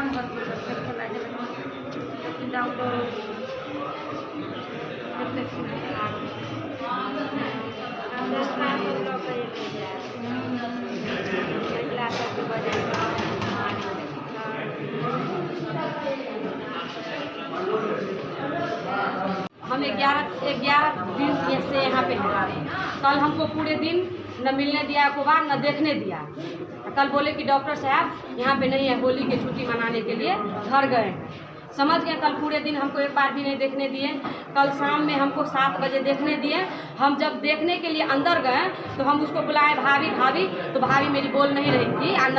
हम 11 दिन से यहाँ पे हैं। कल हमको पूरे दिन न मिलने दिया को बार न देखने दिया। कल बोले कि डॉक्टर साहब यहाँ पे नहीं है, होली की छुट्टी मनाने के लिए घर गए हैं। समझ गए, कल पूरे दिन हमको एक बार भी नहीं देखने दिए। कल शाम में हमको 7 बजे देखने दिए। हम जब देखने के लिए अंदर गए तो हम उसको बुलाए भाभी भाभी, तो भाभी मेरी बोल नहीं रही थी और न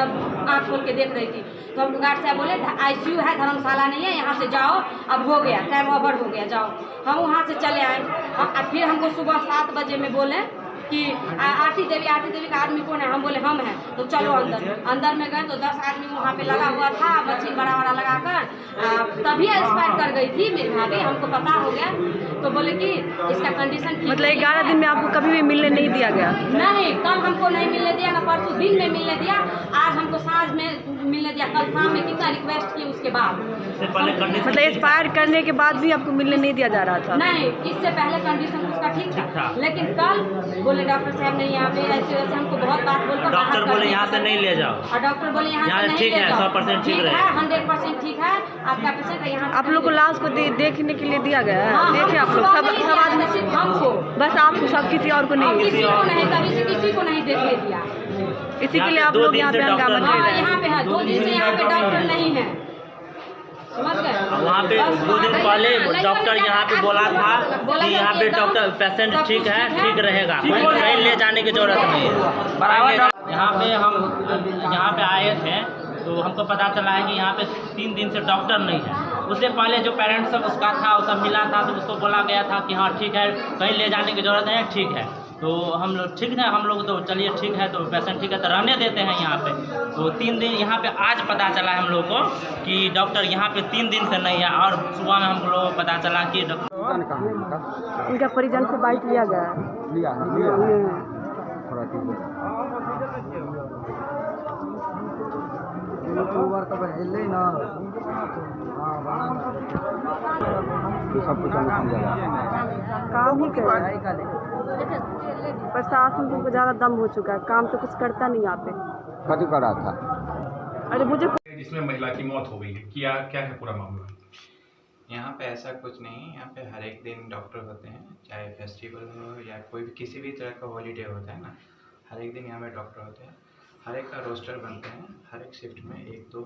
आँख खोल के देख रही थी। तो हम गार्ड साहब बोले ICU है, धर्मशाला नहीं है, यहाँ से जाओ, अब हो गया, टाइम ओवर हो गया, जाओ। हम वहाँ से चले आए। फिर हमको सुबह 7 बजे में बोले कि आरती देवी का आदमी कौन है? हम बोले हम हैं। तो चलो अंदर में गए तो 10 आदमी वहाँ पे लगा हुआ था, मशीन बड़ा लगाकर। तभी एक्सपायर कर गई थी मेरी भाभी, हमको पता हो गया। तो बोले कि इसका कंडीशन मतलब 11 दिन में आपको कभी भी मिलने नहीं दिया गया? नहीं, कल हमको नहीं मिलने दिया, ना परसों दिन में मिलने दिया, आज हमको सांझ में मिलने दिया। कल शाम में कितना रिक्वेस्ट की उसके बाद, मतलब एक्सपायर करने के बाद भी आपको मिलने नहीं दिया जा रहा था? नहीं, इससे पहले कंडीशन उसका ठीक था, लेकिन कल बोले डॉक्टर साहब नहीं यहाँ पे ऐसे वैसे हमको बहुत बात बोलकर डॉक्टर बोले यहाँ से नहीं ले जाओ, और डॉक्टर बोले यहाँ से नहीं ठीक है, 100% ठीक है, 100% ठीक है आपका पेशेंट है। यहाँ आप लोग को लाश को देखने के लिए दिया गया है? देखे आप लोग सब आदमी? सिर्फ हमको, बस आपको, सब किसी और को नहीं? किसी को नहीं, कभी से किसी को नहीं देखने दिया। इसी के लिए आप लोग यहाँ पे हंगामा कर रहे हैं? यहाँ पे है 2 दिन से यहाँ पे डॉक्टर नहीं है, समझ गए? वहाँ पे 2 दिन पहले डॉक्टर यहाँ पे बोला था कि यहाँ पे डॉक्टर पेशेंट ठीक है, ठीक रहेगा, कहीं ले जाने की जरूरत नहीं है। यहाँ पे हम यहाँ पे आए थे तो हमको पता चला है कि यहाँ पे 3 दिन से डॉक्टर नहीं है। उससे पहले जो पेरेंट्स सब उसका था, वो सब मिला था, तो उसको बोला गया था कि हाँ ठीक है, कहीं ले जाने की जरूरत नहीं है, ठीक है। तो हम लोग ठीक है, हम लोग तो चलिए ठीक है, तो पेशेंट ठीक है तो रहने देते हैं यहाँ पे। तो 3 दिन यहाँ पे आज पता चला हम लोग को कि डॉक्टर यहाँ पे 3 दिन से नहीं है, और सुबह में हम लोग को पता चला कि उनका परिजन से बाइट लिया गया है? काम ही कर प्रशासन को ज़्यादा दम हो चुका है, काम तो कुछ करता नहीं यहाँ पे। कभी करा था? अरे मुझे जिसमें महिला की मौत हो गई है, क्या है पूरा मामला? यहाँ पे ऐसा कुछ नहीं है। यहाँ पे हर एक दिन डॉक्टर होते हैं, चाहे फेस्टिवल हो या कोई भी किसी भी तरह का हॉलीडे होता है ना, हर एक दिन यहाँ पे डॉक्टर होते हैं। हर एक का रोस्टर बनते हैं, हर एक शिफ्ट में 1-2,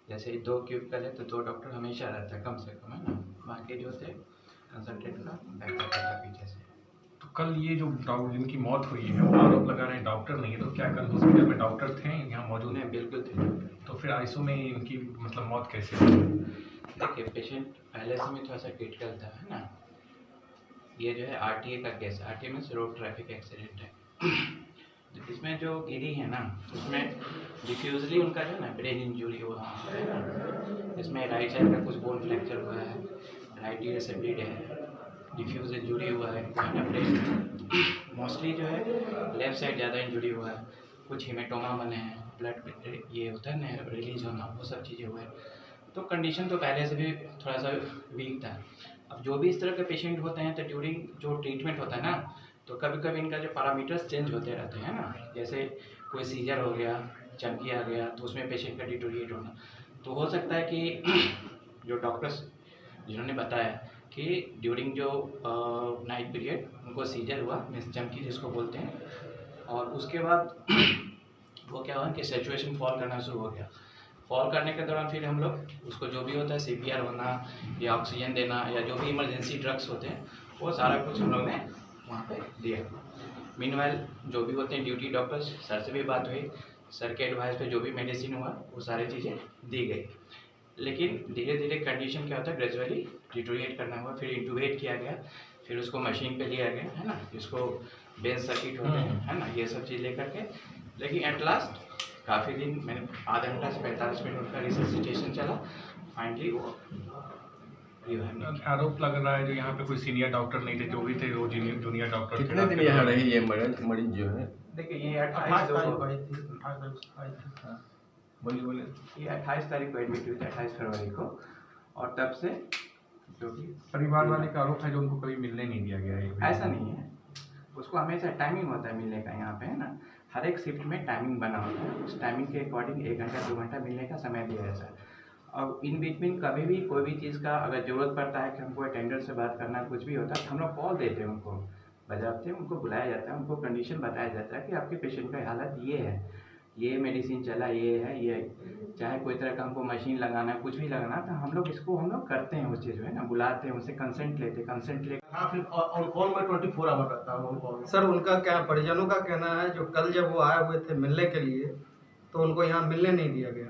जैसे 2 क्यूबिकल है तो 2 डॉक्टर हमेशा रहता है कम से कम, है ना। बाकी जो होते हैं कंसल्टेंट का बैकअप रहता है पीछे से। तो कल ये जो जिनकी मौत हुई है वो आरोप लगा रहे हैं डॉक्टर नहीं है, तो क्या कल हॉस्पिटल में डॉक्टर थे यहाँ मौजूद? नहीं, बिल्कुल थे। तो फिर ICU में इनकी मतलब मौत कैसे हुई? देखिए, पेशेंट पहले से में थोड़ा सा क्रिटिकल था, है ना। ये जो है RTA का केस है। RTA में रोड ट्रैफिक एक्सीडेंट है। इसमें जो गिरी है ना, उसमें डिफ्यूजली उनका जो है ना ब्रेन इंजरी हुआ है। इसमें राइट साइड का कुछ बोन फ्रैक्चर हुआ है, राइट ईयर से ब्लीड है, डिफ्यूज इंजरी हुआ है ब्रेन। मोस्टली जो है लेफ्ट साइड ज़्यादा इंजरी हुआ है, कुछ हिमेटोमा बने हैं, ब्लड ये होता है ना रिलीज होना, वो सब चीज़ें हुए हैं। तो कंडीशन तो पहले से भी थोड़ा सा वीक था। अब जो भी इस तरह के पेशेंट होते हैं तो ड्यूरिंग जो ट्रीटमेंट होता है ना, तो कभी कभी इनका जो पैरामीटर्स चेंज होते रहते हैं ना, जैसे कोई सीजर हो गया, चमकी आ गया, तो उसमें पेशेंट का डिटोरिएट होना। तो हो सकता है कि जो डॉक्टर्स जिन्होंने बताया कि ड्यूरिंग जो नाइट पीरियड उनको सीजर हुआ, मीन्स चमकी जिसको बोलते हैं, और उसके बाद वो क्या हुआ कि सैचुरेशन फॉल करना शुरू हो गया। फॉल करने के दौरान फिर हम लोग उसको जो भी होता है CPR होना या ऑक्सीजन देना या जो भी इमरजेंसी ड्रग्स होते हैं वो सारा कुछ हम लोग ने वहाँ पे दिया। मीनवाइल जो भी होते हैं ड्यूटी डॉक्टर्स, सर से भी बात हुई, सर के एडवाइस पे जो भी मेडिसिन हुआ वो सारी चीज़ें दी गई। लेकिन धीरे धीरे कंडीशन क्या होता है, ग्रेजुअली डिटोरिएट करना हुआ, फिर इंटूबेट किया गया, फिर उसको मशीन पे लिया गया, है ना, जिसको बेंच सर्किट होते हैं, है ना, ये सब चीज़ लेकर के। लेकिन एट लास्ट काफ़ी दिन मैंने आधा घंटा से 45 मिनट का रिससिटेशन चला, फाइनली वो आरोप लग रहा है जो यहाँ पे कोई सीनियर डॉक्टर नहीं थे, जो भी थे वो जूनियर डॉक्टर। कितने दिन यहाँ रही ये मरीज जो है? देखिए ये 28 बोलिए। ये 28 तारीख को एडमिट हुई थी, 28 फरवरी को, और तब से जो कि परिवार वाले का आरोप है जो उनको कभी मिलने नहीं दिया गया है। ऐसा नहीं है, उसको हमेशा टाइमिंग होता है मिलने का, यहाँ पे है ना, हर एक शिफ्ट में टाइमिंग बना होता है, उस टाइमिंग के अकॉर्डिंग 1 घंटा 2 घंटा मिलने का समय दिया जाता है। और इन बिटवीन कभी भी कोई भी चीज़ का अगर ज़रूरत पड़ता है कि हमको अटेंडर से बात करना है, कुछ भी होता है, हम लोग कॉल देते हैं, उनको बजाते हैं, उनको बुलाया जाता है, उनको कंडीशन बताया जाता है कि आपके पेशेंट का हालत ये है, ये मेडिसिन चला, ये है, ये चाहे कोई तरह का हमको मशीन लगाना है, कुछ भी लगाना है, तो हम लोग करते हैं, उस चीज़ जो है ना, बुलाते हैं, उनसे कंसेंट लेते हाँ, फिर ऑन कॉल में 24 आवर रहता हूँ ऑन कॉल। सर उनका क्या परिजनों का कहना है, जो कल जब वो आए हुए थे मिलने के लिए तो उनको यहाँ मिलने नहीं दिया गया।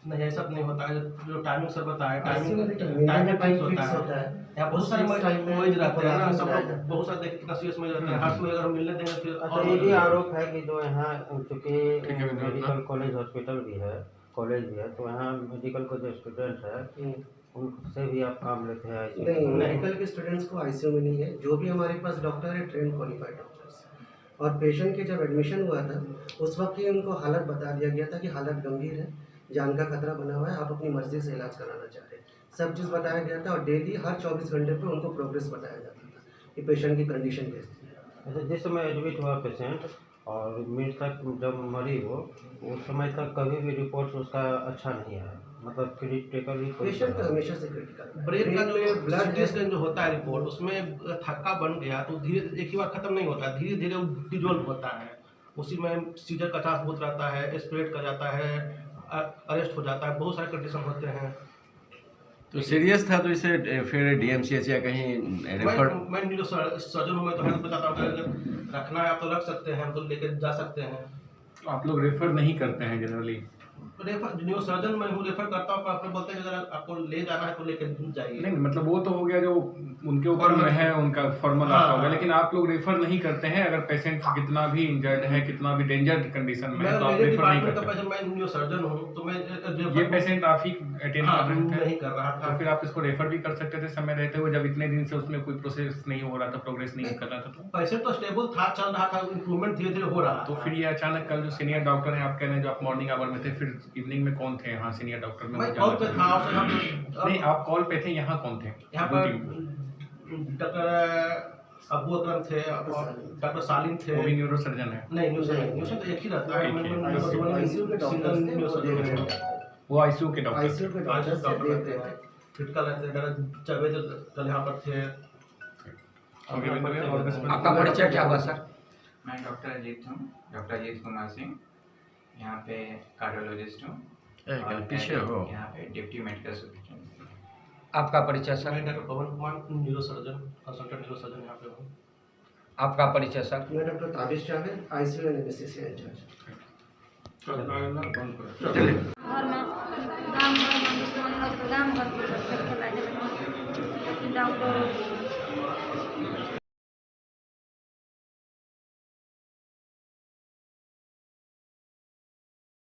नहीं, ऐसा नहीं होता है, जो टाइमिंग सर बताया, टाइमिंग टाइमिंग फिक्स होता होता है। है। यहाँ बहुत सारे मरीज रहते हैं ना, सब बुलाया लोग जाता है। बहुत सारे कितना सीरियस मरीज रहते हैं, हाथ में अगर हम मिलने देंगे फिर अच्छा, ये भी आरोप है कि जो यहाँ चूँकि ठीक है, मेडिकल कॉलेज हॉस्पिटल भी है, कॉलेज भी है, तो यहाँ मेडिकल को जो स्टूडेंट है उनसे भी आप काम लेते हैं? नहीं, मेडिकल के स्टूडेंट्स को आईसीयू में नहीं है, जो भी हमारे पास डॉक्टर है ट्रेन क्वालिफाइड डॉक्टर्स। और पेशेंट के जब एडमिशन हुआ था उस वक्त ही उनको हालत बता दिया गया था कि हालत गंभीर है, जान का खतरा बना हुआ है, आप अपनी मर्जी से इलाज कराना चाह रहे हैं, सब चीज़ बताया गया था। और डेली हर 24 घंटे पे उनको प्रोग्रेस बताया जाता था कि पेशेंट की कंडीशन कैसी है। अच्छा, जिस समय एडमिट हुआ पेशेंट और मृतक जब मरी हो, उस समय तक कभी भी रिपोर्ट उसका अच्छा नहीं है, मतलब क्रिटिकल ही पेशेंट तो हमेशा से क्रिटिकल ब्रेन का जो ब्लड सिटी स्कैन जो होता है रिपोर्ट, उसमें थक्का बन गया तो धीरे एक ही बार खत्म नहीं होता, धीरे धीरे वो डिजोल्व होता है, उसी में सीजर का चांस बहुत रहता है, एस्पिरेट कर जाता है, अरेस्ट हो जाता है, बहुत सारे कंडीशन होते हैं। तो सीरियस था तो इसे फिर डीएमसीएच या कहीं रेफर? मैं न्यूरो सर्जन हूँ, मैं तो हेल्थ बताता हूँ, अगर रखना है आप तो रख सकते हैं, हम तो लेकर जा सकते हैं। तो आप लोग रेफर नहीं करते हैं जनरली? रेफर न्यूरो सर्जन मैं हूँ, रेफर करता हूँ, आप बोलते हैं अगर आपको ले जाना है तो लेकर जाइए। नहीं, मतलब वो तो हो गया जो उनके ऊपर में है, उनका फॉर्मल आपका हो गया, लेकिन आप लोग रेफर नहीं करते हैं अगर पेशेंट कितना भी इंजर्ड है, कितना भी डेंजर कंडीशन में है तो आप रेफर नहीं करते? मैं न्यूरो सर्जन हूँ तो मैं ये पेशेंट आप ही अटेंड कर रहे थे? नहीं कर रहा था। तो फिर आप इसको रेफर भी कर सकते थे समय रहते हुए, जब इतने दिन से उसमें कोई प्रोसेस नहीं हो रहा था, प्रोग्रेस नहीं कर रहा था तो? पेशेंट तो स्टेबल था, चल रहा था, इम्प्रूवमेंट धीरे धीरे हो रहा। तो फिर ये अचानक कल जो सीनियर डॉक्टर हैं आप कह रहे हैं जो आप मॉर्निंग आवर में थे, फिर इवनिंग में कौन थे यहाँ सीनियर डॉक्टर में? मैं कॉल पे था, नहीं, आप कॉल पे थे, यहाँ कौन थे? यहाँ पर डॉक्टर अबू अकरम थे और डॉक्टर सालिम थे। वो भी न्यूरो सर्जन है? नहीं, न्यूरो तो एक ही रहता है, आईसीयू के डॉक्टर वो आईसीयू के डॉक्टर आईसीयू के डॉक्टर से देखते थे। क्रिटिकल रहते हैं, डॉक्टर जावेद कल यहाँ पर थे। आपका परिचय क्या हुआ सर? मैं डॉक्टर अजीत हूँ, डॉक्टर अजीत कुमार सिंह, यहाँ पे कार्डियोलॉजिस्ट हूँ, पीछे हो? यहाँ पे डिप्टी मेडिकल सुपरिटेंडेंट। आपका परिचय सर? मैं doctor Pawan Kumar, neuro surgeon, consultant neuro surgeon यहाँ पे हूँ। आपका परिचय सर? मैं doctor Tabish Javed, ICU and anaesthesia incharge. घर में गाँव घर में दुश्मन लोग तो गाँव घर के डॉक्टर